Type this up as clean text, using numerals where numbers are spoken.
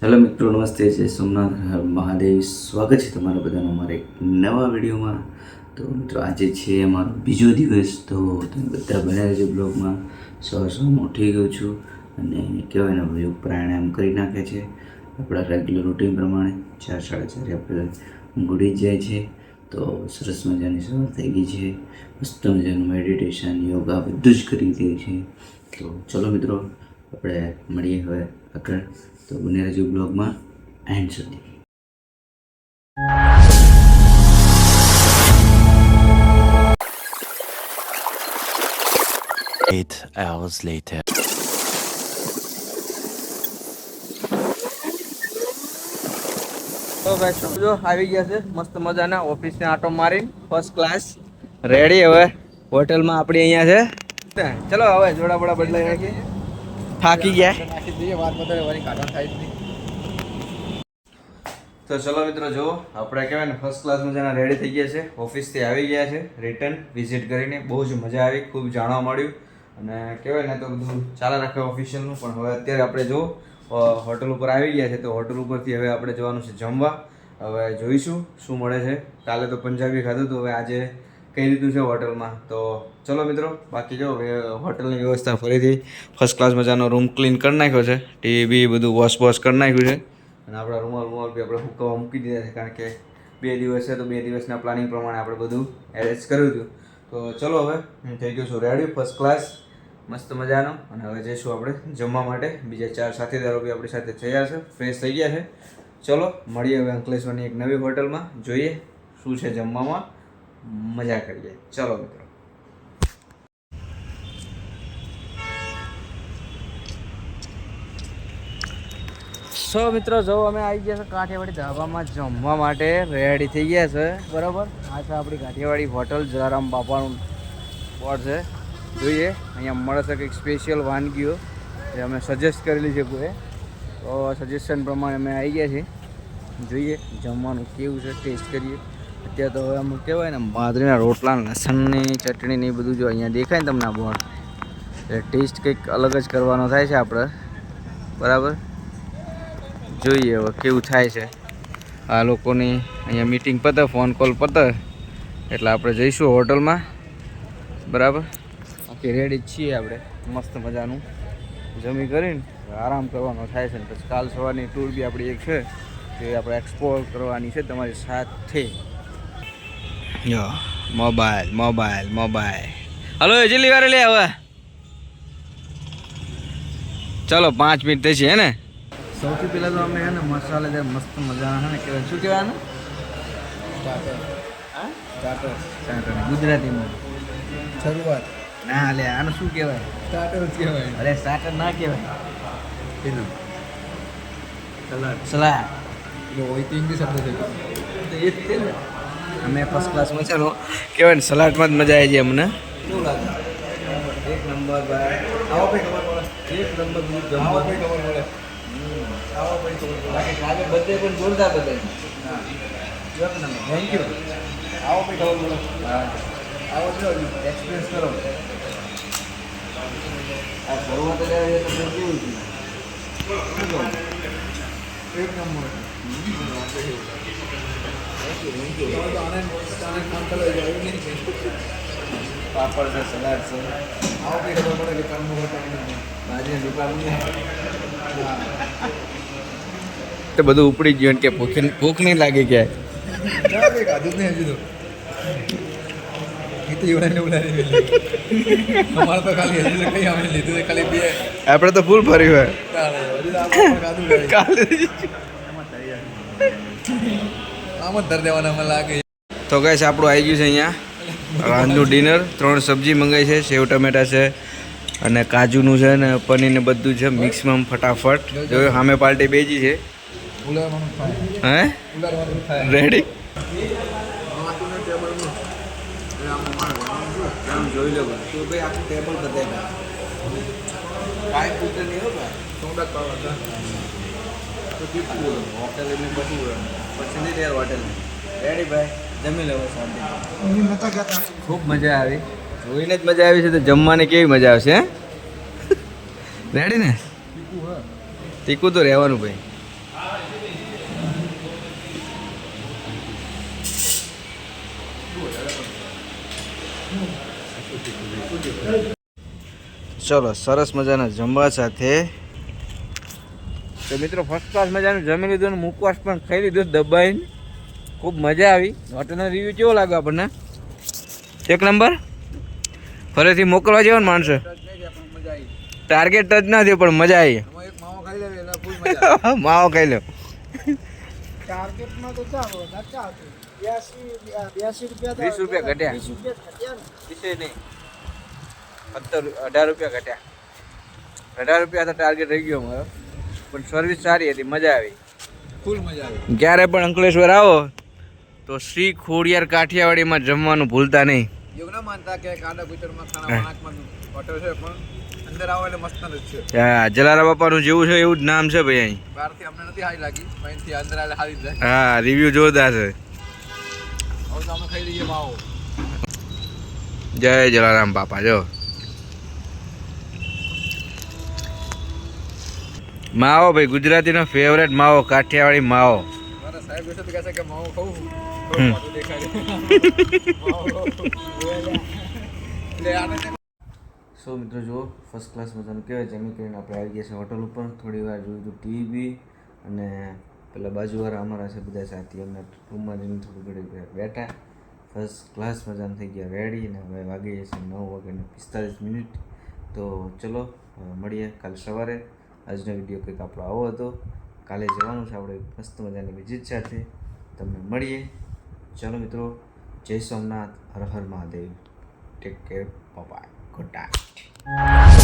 Hello મિત્રો, નમસ્તે. જય સોમનાથ મહાદેવ. સ્વાગત છે તમારા બધાનો અમારા એક નવા વિડીયોમાં. તો મિત્રો, આજે છે અમારો બીજો દિવસ. તો તમે બધા બન્યા રહેજો બ્લોગમાં. સવારમાં ઉઠી ગયો છું અને કહેવાય ને યોગ પ્રાણાયામ કરી નાખે છે આપણા રેગ્યુલર રૂટીન પ્રમાણે. 4:30 આપણે ગુડી જાય છે. તો સરસ મજાની સવાર થઈ ગઈ છે. મસ્ત મજાનું મેડિટેશન, યોગા બધું જ કરી દે છે. તો ચલો મિત્રો, આપણે મળીએ હવે આગળ. તો બને રહેજો બ્લોગમાં એન્ડ સુધી. 8 hours later. તો ભાઈ સમજો આવી ગયા છે મસ્ત મજાના ઓફિસને આટો મારી ફર્સ્ટ ક્લાસ રેડી. હવે હોટલમાં આપણી અહીંયા છે. ચલો હવે જોડા બોડા બદલાઈ નાખીએ. થાકી ગયા તો ચલો મિત્રો, જો આપણે કહેવાય ને ફર્સ્ટ ક્લાસ મજાના રેડી થઈ ગયા છે. ઓફિસથી આવી ગયા છે રિટર્ન વિઝિટ કરીને. બહુ જ મજા આવી, ખૂબ જાણવા મળ્યું અને કહેવાય ને તો બધું ચાલે રાખે ઓફિશિયલનું. પણ હવે અત્યારે આપણે જો હોટલ ઉપર આવી ગયા છે તો હોટલ ઉપરથી હવે આપણે જવાનું છે જમવા. હવે જોઈશું શું મળે છે. કાલે તો પંજાબી ખાધું હતું, હવે આજે કઈ રીતનું છે હોટલમાં. તો ચલો મિત્રો, બાકી જો હોટલની વ્યવસ્થા ફરીથી ફર્સ્ટ ક્લાસ મજાનો રૂમ ક્લીન કરી નાખ્યો છે. ટીવી બધું વોશ કરી નાખ્યું છે અને આપણા રૂમાલ બી આપણે હુકવવા મૂકી દીધા છે, કારણ કે 2 દિવસ છે તો 2 દિવસના પ્લાનિંગ પ્રમાણે આપણે બધું એરેન્જ કર્યું હતું. તો ચલો હવે હું થઈ ગયો છું રેડી ફર્સ્ટ ક્લાસ મસ્ત મજાનો. અને હવે જઈશું આપણે જમવા માટે. બીજા 4 સાથીદારો બી આપણી સાથે થયા છે, ફ્રેશ થઈ ગયા છે. ચલો મળીએ હવે અંકલેશ્વરની એક નવી હોટલમાં, જોઈએ શું છે જમવામાં, મજા કરીએ. ચલો મિત્રો. સો મિત્રો, જો અમે આવી ગયા છે કાઠિયાવાડી ધાબામાં જમવા માટે રેડી થઈ ગયા છે. બરાબર, આ છે આપણી કાઠિયાવાડી હોટલ. જલારામ બાપાનું બોર્ડ છે, જોઈએ અહીંયા મળે છે કંઈક સ્પેશિયલ વાનગીઓ જે અમે સજેસ્ટ કરેલી છે કોઈ. તો સજેશન પ્રમાણે અમે આવી ગયા છીએ. જોઈએ જમવાનું કેવું છે, ટેસ્ટ કરીએ. અત્યારે તો હવે અમુક કહેવાય ને બાજરીના રોટલા, લસણની ચટણી ને એ બધું જો અહીંયા દેખાય ને તમને આ બોર્ડ, એટલે ટેસ્ટ કંઈક અલગ જ કરવાનો થાય છે આપણે. બરાબર, જોઈએ હવે કેવું થાય છે. આ લોકોની અહીંયા મીટિંગ પતે, ફોન કોલ પતે એટલે આપણે જઈશું હોટલમાં. બરાબર, બાકી રેડી જ છીએ આપણે. મસ્ત મજાનું જમી કરીને આરામ કરવાનો થાય છે ને પછી કાલ સવારની ટૂર બી આપણી એક છે તે આપણે એક્સપ્લોર કરવાની છે તમારી સાથે. યો મોબાઈલ હલો જલ્દી વાર લે. હવે ચલો 5 મિનિટ થઈ છે હે ને. સૌથી પહેલાં તો અમે હે ને મસાલેદાર મસ્ત મજાના છે ને કહેવાય, શું કહેવાનું, સ્ટાર્ટર ગુજરાતીમાં શરૂઆત. ના લે, આનું શું કહેવાય? સ્ટાર્ટર જ કહેવાય. અરે સ્ટાર્ટર ના કહેવાય, એનું સલાડ હોય તો ઇંગ્લિશ શબ્દ છે એ જ છે ને. અમે ફર્સ્ટ ક્લાસમાં ચાલો કહેવાય ને સલાડમાં જ મજા આવી જાય અમને. શું લાગે? એક નંબર ભાઈ. આવો ભાઈ ખબર પડે. એક નંબર દૂધ જમવા ભાઈ ખબર પડે. આવો ભાઈ ખબર પડે. બાકી કાલે બધે પણ જોરદાર બધે. હા, એક નંબર. Thank you. આવો ભાઈ ખબર પડે. હા, આવો જો એક્સપિરિયન્સ કરો. આ શરૂઆત જ આવી તો કેવું છે? એક નંબર. પાપડ છે, સલાડ છે. આવો કંઈ ખબર પડે કે કામનું ભાજીની દુકાન તો બધું ઉપડી ગયું કે ભૂખ નહીં લાગી ક્યાંય. ખાધું નહીં હજુ તો. આપણે તો ફૂલ ભર્યું હોય. તો ગાઈસ આપણું આવી ગયું છે અહીંયા આજનું ડિનર. 3 સબ્જી મંગાવી છે, સેવ ટમેટા છે અને કાજુનું છે ને પનીર ને બધું છે મિક્સમાં ફટાફટ. જો સામે પાર્ટી બેજી છે. હે રેડી જોઈ લો તું ભાઈ, આખું ટેબલ બતાવ્યા કાંઈ પૂછે નહીં હોગા. સોડા પાવા તો કીધું હોટેલ એટલે બધું પછી નહીં ત્યારે હોટેલ રેડી ભાઈ. જમી લેવો શાંતિ. ખૂબ મજા આવી, જોઈને જ મજા આવી છે તો જમવાની કેવી મજા આવશે. હે રેડી ને? તીખું તો રહેવાનું ભાઈ. ચલો સરસ મજાના જમવા સાથે તો મિત્રો ફર્સ્ટ ક્લાસ મજાનું જમી લીધું અને મુખવાસ પણ ખાઈ લીધું દબાઈને. ખૂબ મજા આવી. હોટલનો રિવ્યૂ કેવો લાગ્યો આપણને? એક નંબર. ફરીથી મોકલવા જેવો ને માણસો. ટાર્ગેટ ટચ ના થયું પણ મજા આવી. માવો ખાઈ લો. ટાર્ગેટમાં તો ચાલો ઘટા હતું 82 રૂપિયા 20 રૂપિયા ઘટ્યા. 20 રૂપિયા ઘટ્યા ને. વિશે નહીં 18 રૂપિયા ઘટ્યા. 18 રૂપિયા તો ટાર્ગેટ રહી ગયો મારો, પણ સર્વિસ સારી હતી, મજા આવી. ફૂલ મજા આવી. ક્યારે પણ અંકલેશ્વર આવો તો શ્રી ખોડિયાર કાઠિયાવાડીમાં જમવાનું ભૂલતા નહીં. એવું ના માનતા કે કાંડા ગુજરમાં ખાના વણાકમાં હોટલ છે, પણ અંદર આવો એટલે મસ્ત જ છે. હા, જલારામ બાપાનું જેવું છે એવું જ નામ છે ભાઈ અહીં. બહારથી અમને નથી સારી લાગી, પણ અહીંથી અંદર આવેલા સારી જ લાગી. હા, રિવ્યુ જોરદાર છે. હવે તો અમે ખાઈ લઈએ માવો. જય જલારામ બાપા. જો માવો ભાઈ, ગુજરાતીનો ફેવરેટ માવો, કાઠિયાવાડી માવો. મારા સાહેબ બેઠો તો કહે છે કે માવો ખાવું મોઢું દેખાય. એટલે આને સો મિત્રો જુઓ, ફર્સ્ટ ક્લાસ મજાનું કહેવાય. જમી કરીને આપણે આવી ગયા છે હોટલ ઉપર. થોડી વાર જોયું હતું ટીવી અને પેલા બાજુવાળા અમારા છે બધા સાથી, અમને રૂમમાં જઈને થોડું ઘડી બેઠા. ફર્સ્ટ ક્લાસ મજાનું થઈ ગયા રેડી, અને હવે વાગી જશે 9:45. તો ચલો મળીએ કાલે સવારે. આજનો વિડીયો કંઈક આપણો આવો હતો. કાલે જવાનું છે આપણે મસ્ત મજાની વિઝિટ સાથે. તમને મળીએ. ચાલો મિત્રો, જય સોમનાથ, હર હર Mahadev. Take care, bye, good night.